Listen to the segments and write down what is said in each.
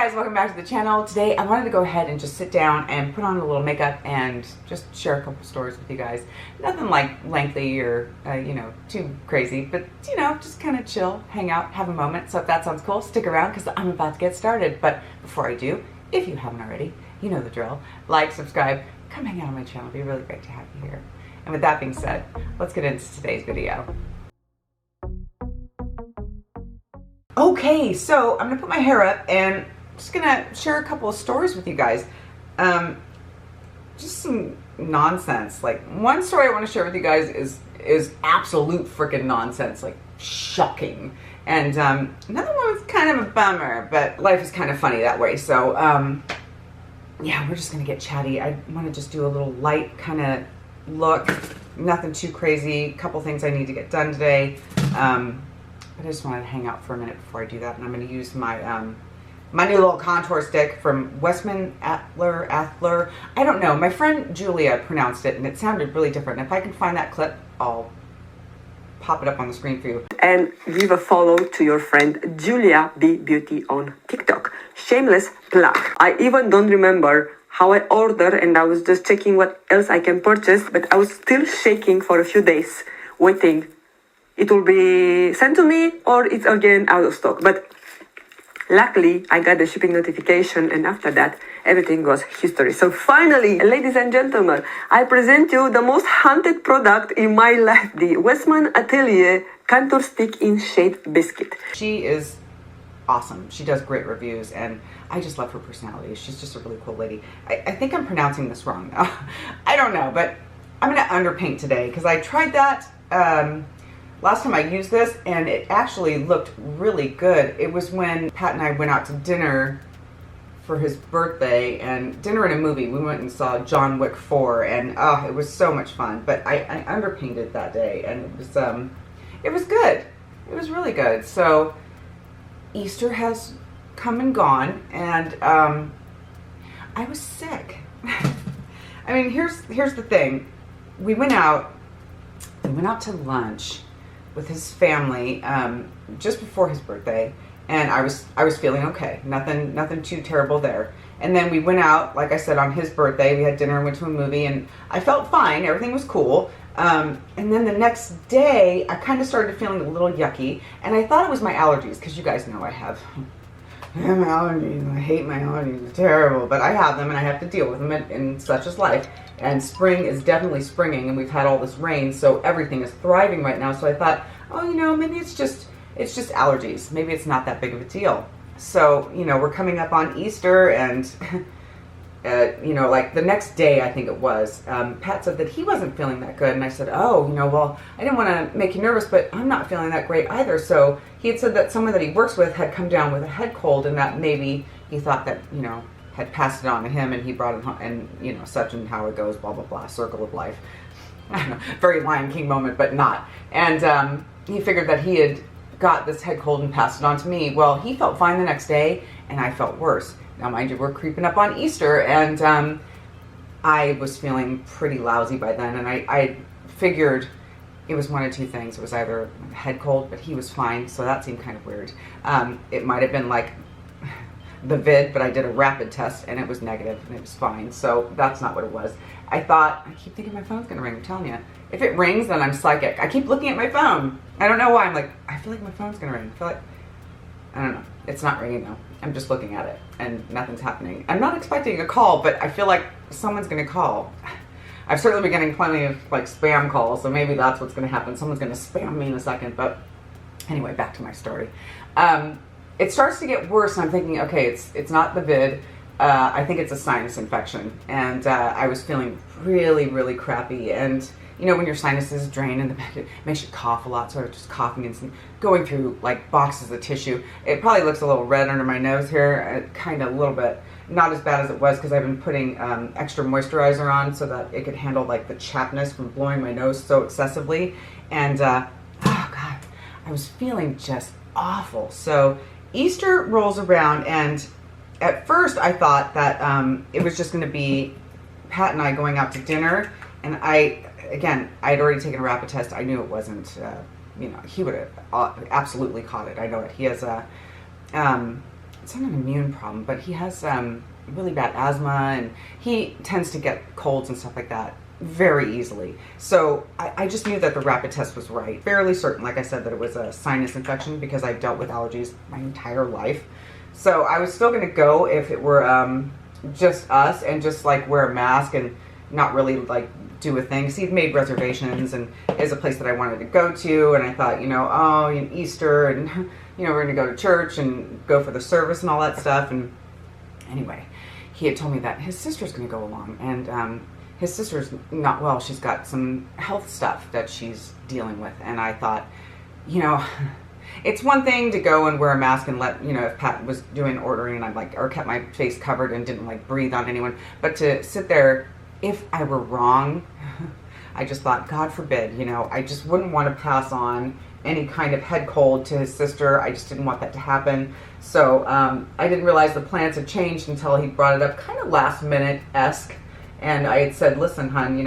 guys, welcome back to the channel. Today I wanted to go ahead and just sit down and put on a little makeup and just share a couple stories with you guys. Nothing like lengthy or too crazy, but just kind of chill, hang out, have a moment. So if that sounds cool, stick around because I'm about to get started. But before I do, if you haven't already, you know the drill. Like, subscribe, come hang out on my channel. It'd be really great to have you here. And with that being said, let's get into today's video. Okay, so I'm gonna put my hair up and just gonna share a couple of stories with you guys. Just some nonsense. Like, one story I want to share with you guys is absolute freaking nonsense, like shocking. And another one was kind of a bummer, but life is kind of funny that way. So yeah, we're just gonna get chatty. I want to just do a little light kind of look, nothing too crazy. A couple things I need to get done today. But I just wanted to hang out for a minute before I do that, and I'm going to use my my new little contour stick from Westman Athler. I don't know. My friend Julia pronounced it, and it sounded really different. And if I can find that clip, I'll pop it up on the screen for you. And give a follow to your friend Julia B Beauty on TikTok. Shameless plug. I even don't remember how I ordered, and I was just checking what else I can purchase, but I was still shaking for a few days, waiting. It will be sent to me or it's again out of stock. But luckily, I got the shipping notification, and after that, everything was history. So finally, ladies and gentlemen, I present you the most hunted product in my life, the Westman Atelier Contour Stick in shade Biscuit. She is awesome. She does great reviews, and I just love her personality. She's just a really cool lady. I think I'm pronouncing this wrong, though. I don't know, but I'm going to underpaint today because I tried that last time I used this, and it actually looked really good. It was when Pat and I went out to dinner for his birthday, and dinner and a movie. We went and saw John Wick 4, and it was so much fun. But I underpainted that day, and it was good. It was really good. So Easter has come and gone, and I was sick. I mean, here's the thing. We went out to lunch with his family just before his birthday, and I was feeling okay. Nothing too terrible there. And then we went out, like I said, on his birthday. We had dinner and went to a movie, and I felt fine. Everything was cool. And then the next day, I kind of started feeling a little yucky, and I thought it was my allergies, because you guys know I have allergies. I hate my allergies. They're terrible, but I have them, and I have to deal with them, and such is life. And spring is definitely springing, and we've had all this rain, so everything is thriving right now. So I thought, maybe it's just allergies. Maybe it's not that big of a deal. So, we're coming up on Easter, and like the next day, I think it was, Pat said that he wasn't feeling that good, and I said, well, I didn't want to make you nervous, but I'm not feeling that great either. So he had said that someone that he works with had come down with a head cold, and that maybe he thought that, had passed it on to him, and he brought it home, and such and how it goes, blah, blah, blah, circle of life. I don't know, very Lion King moment, but not. And he figured that he had got this head cold and passed it on to me. Well, he felt fine the next day, and I felt worse. Now, mind you, we're creeping up on Easter, and I was feeling pretty lousy by then, and I figured it was one of two things. It was either head cold, but he was fine, so that seemed kind of weird. It might have been like the vid, but I did a rapid test, and it was negative, and it was fine, so that's not what it was. I keep thinking my phone's gonna ring. I'm telling you. If it rings, then I'm psychic. I keep looking at my phone. I don't know why. I feel like my phone's gonna ring. I don't know. It's not ringing though. I'm just looking at it, and nothing's happening. I'm not expecting a call, but I feel like someone's gonna call. I've certainly been getting plenty of spam calls, so maybe that's what's gonna happen. Someone's gonna spam me in a second, but anyway, back to my story. It starts to get worse, and I'm thinking, okay, it's not the vid. I think it's a sinus infection, and I was feeling really, really crappy. And when your sinuses drain in the back, it makes you cough a lot, so I was just coughing and going through boxes of tissue. It probably looks a little red under my nose here, kind of a little bit. Not as bad as it was, because I've been putting extra moisturizer on so that it could handle the chappedness from blowing my nose so excessively. And oh God, I was feeling just awful. So Easter rolls around, and at first I thought that it was just going to be Pat and I going out to dinner, and I had already taken a rapid test. I knew it wasn't, he would have absolutely caught it. I know it. He has it's not an immune problem, but he has really bad asthma, and he tends to get colds and stuff like that very easily. So I just knew that the rapid test was right. Fairly certain, like I said, that it was a sinus infection because I've dealt with allergies my entire life. So I was still going to go if it were just us and just like wear a mask and not really like do a thing. Because he'd made reservations and is a place that I wanted to go to, and I thought, Easter, and we're going to go to church and go for the service and all that stuff. And anyway, he had told me that his sister's going to go along, and his sister's not well. She's got some health stuff that she's dealing with, and I thought, it's one thing to go and wear a mask and let, if Pat was doing ordering and or kept my face covered and didn't like breathe on anyone, but to sit there, if I were wrong, I just thought, God forbid, I just wouldn't want to pass on any kind of head cold to his sister. I just didn't want that to happen. So I didn't realize the plans had changed until he brought it up kind of last minute-esque. And I had said, listen, hon,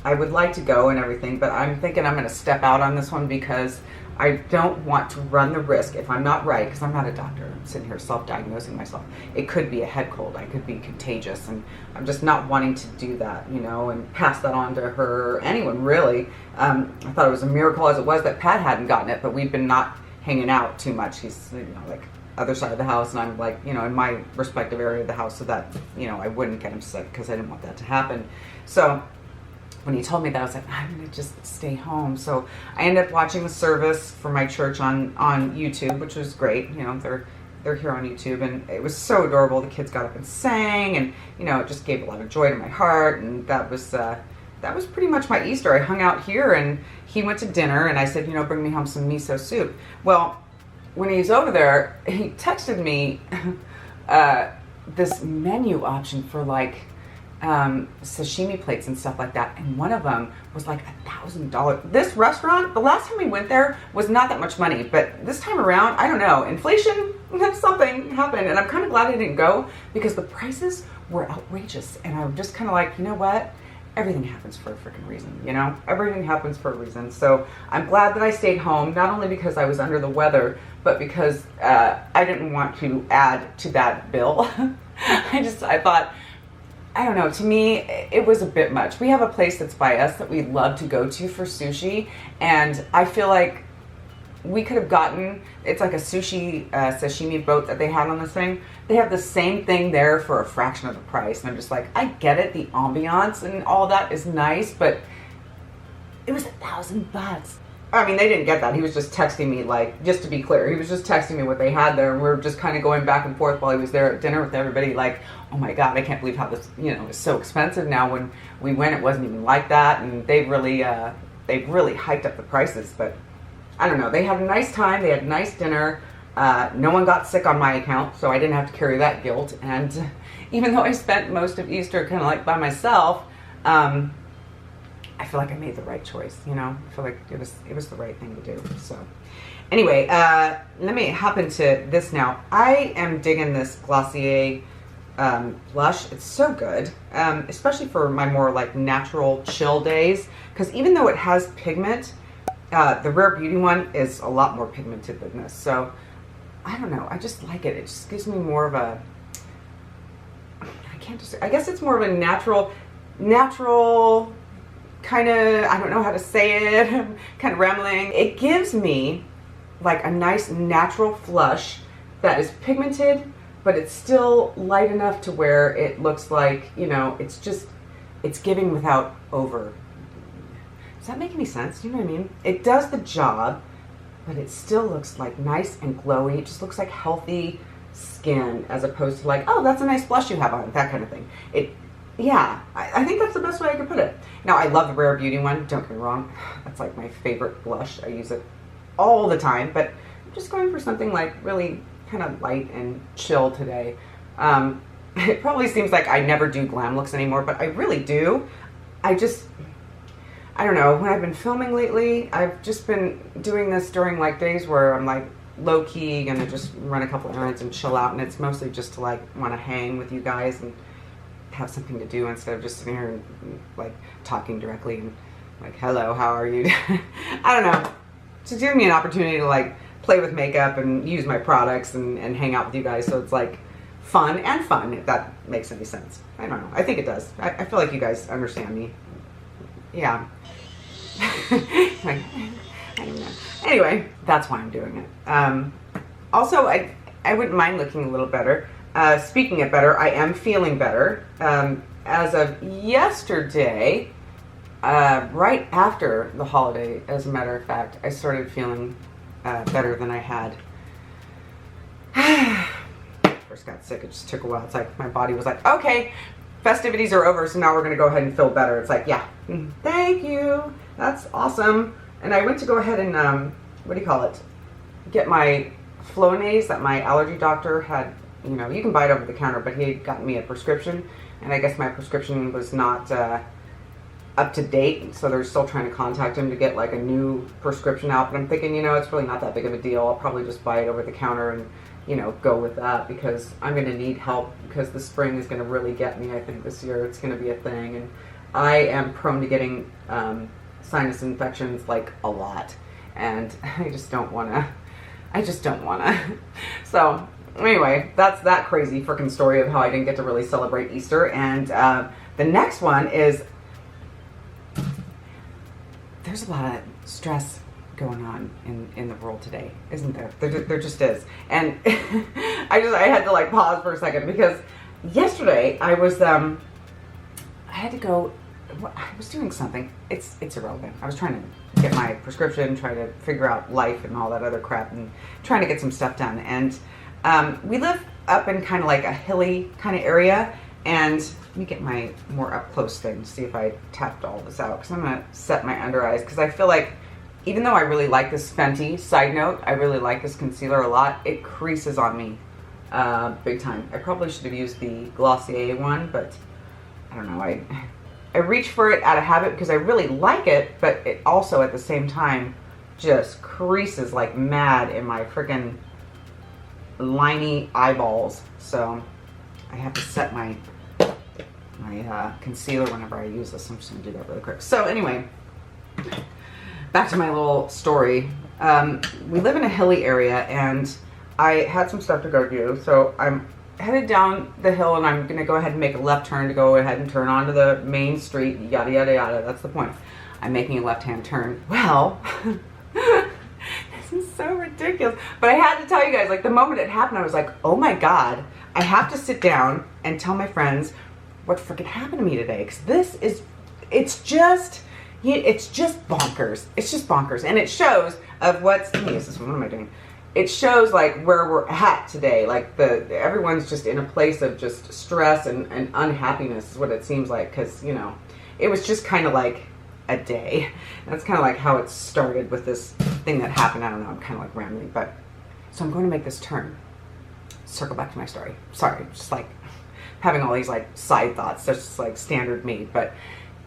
I would like to go and everything, but I'm thinking I'm going to step out on this one because I don't want to run the risk if I'm not right, because I'm not a doctor. I'm sitting here self-diagnosing myself. It could be a head cold. I could be contagious, and I'm just not wanting to do that, and pass that on to her or anyone, really. I thought it was a miracle as it was that Pat hadn't gotten it, but we've been not hanging out too much. He's, like other side of the house, and I'm like, in my respective area of the house, so that, I wouldn't get him sick because I didn't want that to happen. So when he told me that, I was like, I'm going to just stay home. So I ended up watching the service for my church on YouTube, which was great. They're here on YouTube, and it was so adorable. The kids got up and sang, and, it just gave a lot of joy to my heart, and that was pretty much my Easter. I hung out here, and he went to dinner, and I said, bring me home some miso soup. Well, when he's over there, he texted me this menu option for sashimi plates and stuff like that, and one of them was like $1,000. This restaurant, the last time we went there, was not that much money, but this time around, I don't know, inflation, something happened, and I'm kind of glad I didn't go because the prices were outrageous, and I'm just kind of like, you know what? Everything happens for a freaking reason, Everything happens for a reason. So I'm glad that I stayed home, not only because I was under the weather, but because I didn't want to add to that bill. I thought, I don't know, to me, it was a bit much. We have a place that's by us that we love to go to for sushi, and I feel like we could have gotten, it's like a sushi sashimi boat that they had on this thing. They have the same thing there for a fraction of the price. And I'm just like, I get it, the ambiance and all that is nice, but it was $1,000. I mean, they didn't get that. He was just texting me, just to be clear, he was just texting me what they had there. And we were just kind of going back and forth while he was there at dinner with everybody, like, oh my God, I can't believe how this, is so expensive now. When we went, it wasn't even like that. And they've really hyped up the prices, but I don't know. They had a nice time. They had a nice dinner. No one got sick on my account, so I didn't have to carry that guilt. And even though I spent most of Easter kind of like by myself, I feel like I made the right choice. I feel like it was the right thing to do. So anyway, let me hop into this now. I am digging this Glossier blush. It's so good, especially for my more like natural chill days, because even though it has pigment, the Rare Beauty one is a lot more pigmented than this. So I don't know. I just like it. It just gives me more of a, I guess it's more of a natural kind of, I don't know how to say it, kind of rambling. It gives me like a nice natural flush that is pigmented, but it's still light enough to where it looks like, it's giving without over. Does that make any sense? You know what I mean? It does the job, but it still looks like nice and glowy. It just looks like healthy skin, as opposed to like, oh, that's a nice blush you have on, that kind of thing. I think that's the best way I could put it. Now, I love the Rare Beauty one, don't get me wrong. That's like my favorite blush. I use it all the time, but I'm just going for something like really kind of light and chill today. It probably seems like I never do glam looks anymore, but I really do. I don't know, when I've been filming lately, I've just been doing this during like days where I'm like low-key gonna just run a couple errands and chill out, and it's mostly just to like want to hang with you guys and have something to do instead of just sitting here and like talking directly and like, hello, how are you? I don't know. To give me an opportunity to like play with makeup and use my products and hang out with you guys. So it's like fun, if that makes any sense. I don't know. I think it does. I feel like you guys understand me. Yeah. Like, I don't know. Anyway, that's why I'm doing it. Also, I wouldn't mind looking a little better. Speaking of better, I am feeling better. As of yesterday, right after the holiday, as a matter of fact, I started feeling better than I had. First got sick, it just took a while. It's like my body was like, okay, festivities are over, so now we're gonna go ahead and feel better. It's like, yeah, thank you, that's awesome. And I went to go ahead and, what do you call it? Get my Flonase that my allergy doctor had, you know, you can buy it over the counter, but he had gotten me a prescription, and I guess my prescription was not up to date, so they're still trying to contact him to get like a new prescription out. But I'm thinking, you know, it's really not that big of a deal. I'll probably just buy it over the counter and, you know, go with that, because I'm going to need help, because the spring is going to really get me. I think this year it's going to be a thing, and I am prone to getting sinus infections like a lot, and I just don't want to. So anyway, that's that crazy freaking story of how I didn't get to really celebrate Easter. And the next one is, there's a lot of stress going on in the world today, isn't there? There just is. And I had to like pause for a second, because yesterday I was I had to go. I was doing something. It's irrelevant. I was trying to get my prescription, trying to figure out life and all that other crap, and trying to get some stuff done. And we live up in kind of like a hilly kind of area. And let me get my more up close thing to see if I tapped all this out, because I'm going to set my under eyes, because I feel like, even though I really like this Fenty, side note, I really like this concealer a lot, it creases on me big time. I probably should have used the Glossier one, but I don't know. I reach for it out of habit because I really like it, but it also at the same time just creases like mad in my freaking liney eyeballs. So I have to set my concealer whenever I use this. I'm just going to do that really quick. So anyway, back to my little story. We live in a hilly area, and I had some stuff to go do. So I'm headed down the hill, and I'm going to go ahead and make a left turn to go ahead and turn onto the main street, yada, yada, yada. That's the point. I'm making a left-hand turn. Well, this is so ridiculous. But I had to tell you guys, like, the moment it happened, I was like, oh my God, I have to sit down and tell my friends what freaking happened to me today. Because it's just bonkers. It's just bonkers. And it shows of what's, let me use this one, what am I doing? It shows like where we're at today. Like everyone's just in a place of just stress and unhappiness is what it seems like. Because, you know, it was just kind of like a day. That's kind of like how it started with this thing that happened. I don't know, I'm kind of like rambling. But, so I'm going to make this turn. Circle back to my story. Sorry, just like having all these like side thoughts. That's just like standard me. But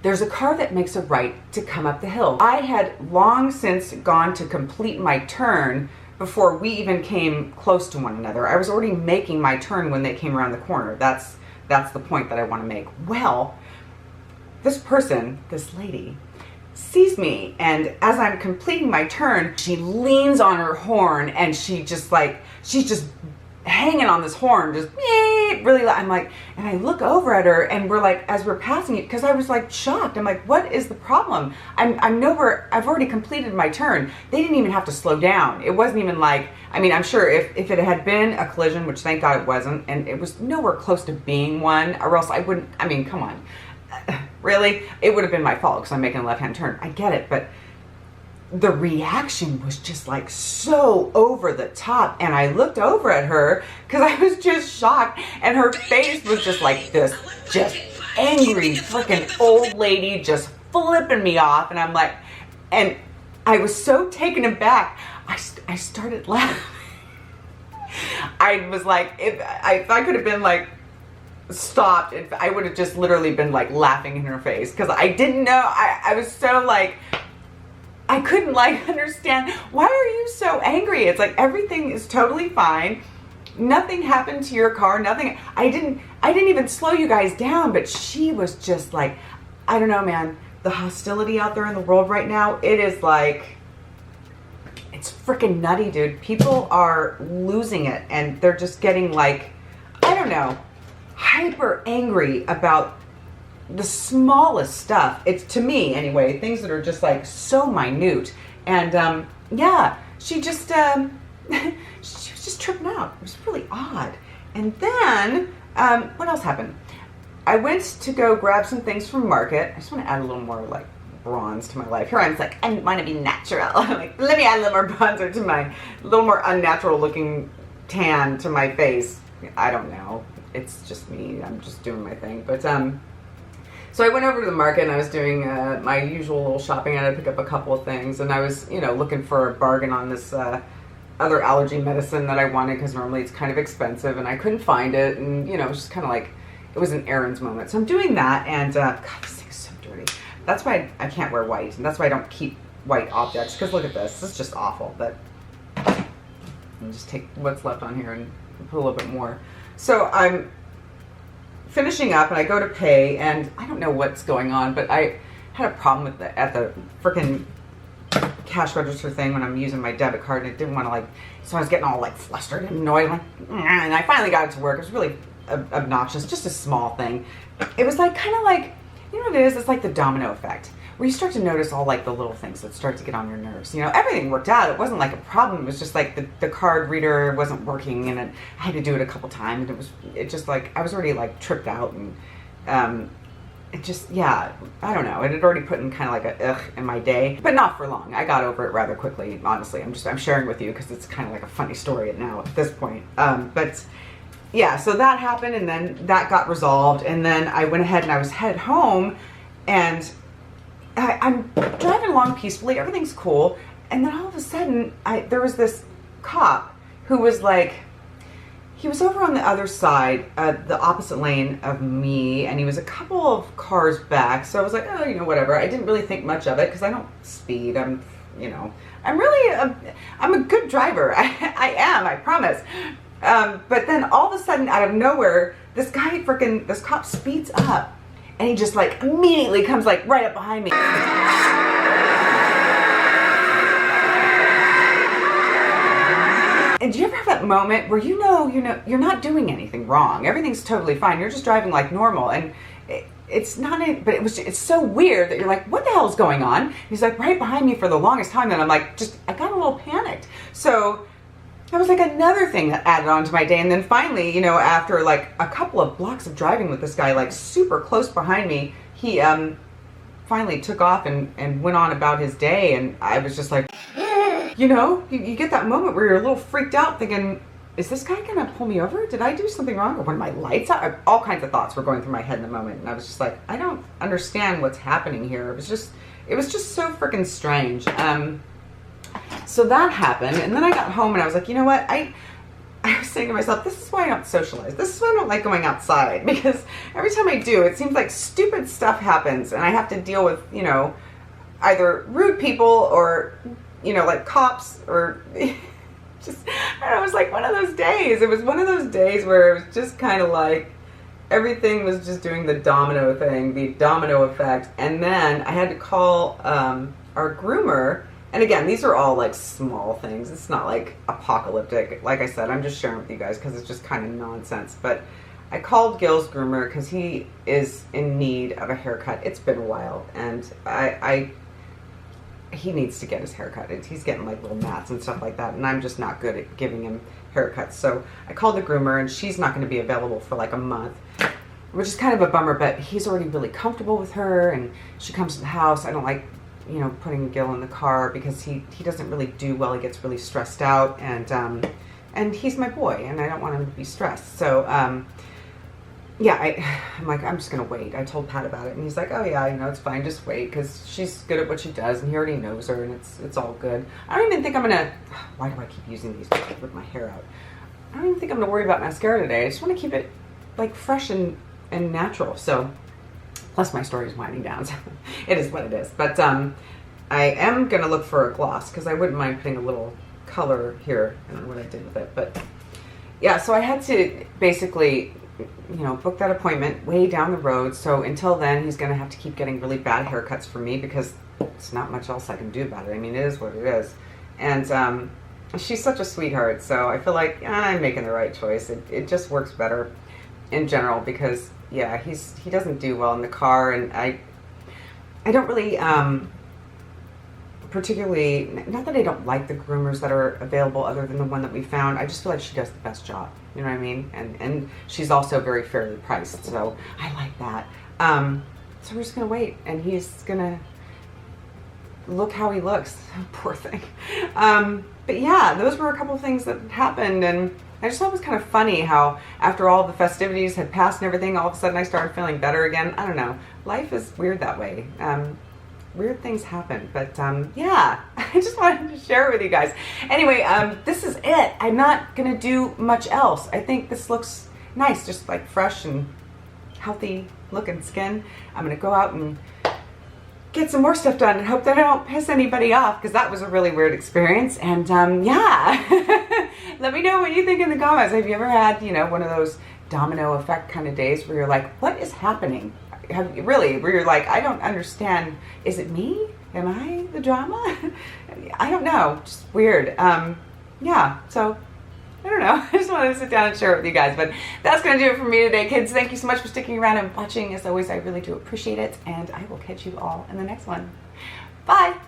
there's a car that makes a right to come up the hill. I had long since gone to complete my turn before we even came close to one another. I was already making my turn when they came around the corner. That's the point that I want to make. Well, this person, this lady, sees me, and as I'm completing my turn, she leans on her horn, and she's just hanging on this horn, just really loud. I'm like, and I look over at her, and we're like, as we're passing it, because I was like shocked. I'm like, what is the problem? I'm nowhere. I've already completed my turn. They didn't even have to slow down. It wasn't even like, I mean, I'm sure if it had been a collision, which thank God it wasn't, and it was nowhere close to being one, or else I wouldn't. I mean, come on, really, it would have been my fault because I'm making a left-hand turn. I get it, but the reaction was just like so over the top, and I looked over at her because I was just shocked, and her face was just like this, just angry freaking old lady just flipping me off, and I'm like, and I was so taken aback, I started laughing. I was like, if I could have been like stopped, I would have just literally been like laughing in her face, because I didn't know, I was so like, I couldn't like understand, why are you so angry? It's like everything is totally fine. Nothing happened to your car, nothing. I didn't even slow you guys down, but she was just like, I don't know, man, the hostility out there in the world right now, it is like, it's freaking nutty, dude. People are losing it, and they're just getting like, I don't know, hyper angry about the smallest stuff. It's, to me anyway, things that are just like so minute. And yeah, she just she was just tripping out. It was really odd. And then what else happened? I went to go grab some things from Market. I just want to add a little more like bronze to my life. Here I'm like, I want to be natural. I'm like, let me add a little more bronzer to my, a little more unnatural looking tan to my face. I don't know. It's just me. I'm just doing my thing. But so I went over to the Market and I was doing my usual little shopping. I had to pick up a couple of things, and I was, you know, looking for a bargain on this other allergy medicine that I wanted, because normally it's kind of expensive, and I couldn't find it, and you know, it was just kind of like, it was an errands moment. So I'm doing that, and God, this thing's so dirty. That's why I can't wear white, and that's why I don't keep white objects, because look at this. This is just awful. But I'll just take what's left on here and put a little bit more. So I'm finishing up, and I go to pay, and I don't know what's going on, but I had a problem with at the frickin' cash register thing when I'm using my debit card, and it didn't want to, like, so I was getting all like flustered and annoyed, like, and I finally got it to work. It was really obnoxious, just a small thing. It was like, kind of like, you know what it is? It's like the domino effect, where you start to notice all like the little things that start to get on your nerves. You know, everything worked out. It wasn't like a problem. It was just like the card reader wasn't working, and I had to do it a couple times. And it just like, I was already like tripped out, and it just, yeah, I don't know. It had already put in kind of like a ugh in my day, but not for long. I got over it rather quickly, honestly. I'm sharing with you because it's kind of like a funny story now at this point. But yeah, so that happened, and then that got resolved, and then I went ahead and I was headed home, and I'm driving along peacefully. Everything's cool, and then all of a sudden, there was this cop who was like, he was over on the other side, the opposite lane of me, and he was a couple of cars back. So I was like, oh, you know, whatever. I didn't really think much of it because I don't speed. I'm a good driver. I am, I promise. But then all of a sudden, out of nowhere, this cop speeds up, and he just like immediately comes like right up behind me. And do you ever have that moment where you know you're not doing anything wrong, everything's totally fine, you're just driving like normal, and it's not but it's so weird that you're like, what the hell is going on? And he's like right behind me for the longest time, and I'm like, I got a little panicked. So that was like another thing that added on to my day. And then finally, you know, after like a couple of blocks of driving with this guy like super close behind me, he finally took off and went on about his day, and I was just like, you know, you get that moment where you're a little freaked out thinking, is this guy gonna pull me over? Did I do something wrong? Or when my lights out? All kinds of thoughts were going through my head in the moment, and I was just like, I don't understand what's happening here. It was just so freaking strange. So that happened, and then I got home and I was like, you know what? I was saying to myself, this is why I don't socialize. This is why I don't like going outside, because every time I do, it seems like stupid stuff happens, and I have to deal with, you know, either rude people or, you know, like cops, or just, I don't know, it was like one of those days. It was one of those days where it was just kind of like everything was just doing the domino thing, the domino effect. And then I had to call our groomer. And again, these are all like small things. It's not like apocalyptic. Like I said, I'm just sharing with you guys because it's just kind of nonsense. But I called Gil's groomer because he is in need of a haircut. It's been a while, and he needs to get his haircut. He's getting like little mats and stuff like that, and I'm just not good at giving him haircuts. So I called the groomer, and she's not going to be available for like a month, which is kind of a bummer, but he's already really comfortable with her, and she comes to the house. I don't like, you know, putting Gil in the car because he doesn't really do well. He gets really stressed out, and he's my boy, and I don't want him to be stressed. So yeah, I'm like, I'm just gonna wait. I told Pat about it, and he's like, oh yeah, you know, it's fine, just wait, because she's good at what she does, and he already knows her, and it's all good. I don't even think I'm gonna, why do I keep using these with my hair out? I don't even think I'm gonna worry about mascara today. I just want to keep it like fresh and natural. So plus my story is winding down, so it is what it is. But I am gonna look for a gloss, because I wouldn't mind putting a little color here. I don't know what I did with it, but yeah, so I had to basically, you know, book that appointment way down the road. So until then, he's gonna have to keep getting really bad haircuts from me, because it's not much else I can do about it. I mean, it is what it is. And she's such a sweetheart, so I feel like I'm making the right choice. It just works better in general because, yeah, he doesn't do well in the car, and I don't really particularly, not that I don't like the groomers that are available other than the one that we found. I just feel like she does the best job. You know what I mean? And she's also very fairly priced, so I like that. So we're just gonna wait, and he's gonna look how he looks. Poor thing. But yeah, those were a couple of things that happened, and I just thought it was kind of funny how after all the festivities had passed and everything, all of a sudden I started feeling better again. I don't know. Life is weird that way. Weird things happen, but yeah, I just wanted to share it with you guys. Anyway, this is it. I'm not gonna do much else. I think this looks nice, just like fresh and healthy looking skin. I'm gonna go out and get some more stuff done and hope that I don't piss anybody off, because that was a really weird experience. And yeah, let me know what you think in the comments. Have you ever had, you know, one of those domino effect kind of days where you're like, what is happening? Have you really, where you're like, I don't understand. Is it me? Am I the drama? I don't know. Just weird. Yeah, so I don't know. I just wanted to sit down and share it with you guys. But that's going to do it for me today, kids. Thank you so much for sticking around and watching. As always, I really do appreciate it. And I will catch you all in the next one. Bye.